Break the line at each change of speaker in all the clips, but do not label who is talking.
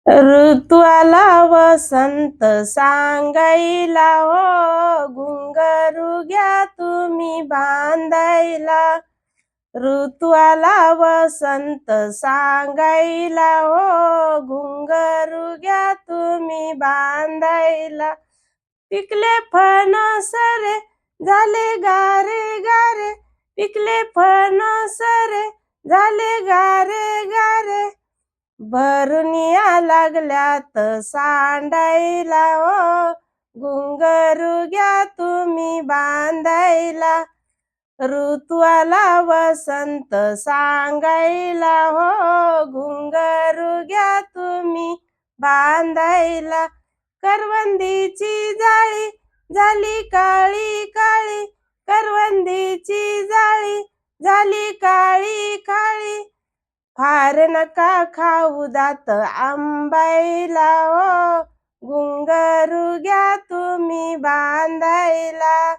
ऋतू आला वसंत सांगायला हो, घुंगरू घ्या तुम्ही बांधायला. ऋतू आला वसंत सांगायला हो, घुंगरू घ्या तुम्ही बांधायला. पिकले फणस रे, झाले गारे गारे, पिकले फणस रे, झाले गारे गारे. भरुनिया लागल्यात सांडायला हो, घुंगरू घ्या तुम्ही बांधायला. ऋतू आला वसंत सांगायला हो, घुंगरू घ्या तुम्ही बांधायला. करवंदीची जाळी झाली काळी काळी, करवंदीची जाळी झाली काळी काळी. फार नका खाऊ दात आंबायला हो, घुंगरू घ्या तुम्ही बांधायला.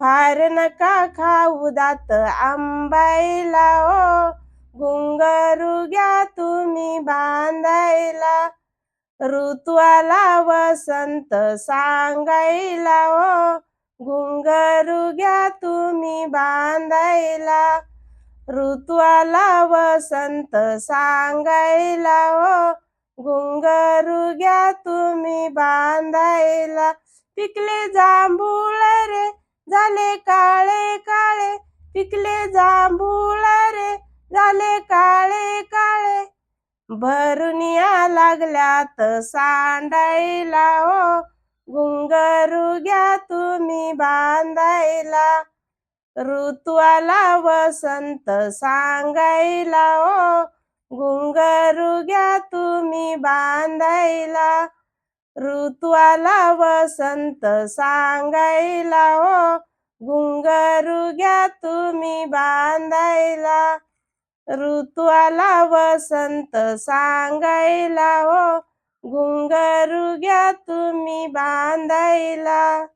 फार नका खाऊ दात आंबायला हो, घुंगरू घ्या तुम्ही बांधायला. ऋतू आला वसंत सांगायला हो, घुंगरू घ्या तुम्ही बांधायला. ऋतू आला वसंत सांगायला हो, घुंगरू घ्या तुम्ही बांधायला. पिकले जांभूळ रे, झाले काळे काळे, पिकले जांभूळ रे, झाले काळे काळे. भरुनिया लागल्यात सांडायला हो, घुंगरू घ्या तुम्ही बांधायला. ऋतू आला वसंत सांगायला हो, घुंगरू घ्या तुम्ही बांधायला. ऋतू आला वसंत सांगायला हो, घुंगरू घ्या तुम्ही बांधायला. ऋतू आला वसंत सांगायला हो, घुंगरू घ्या तुम्ही बांधायला.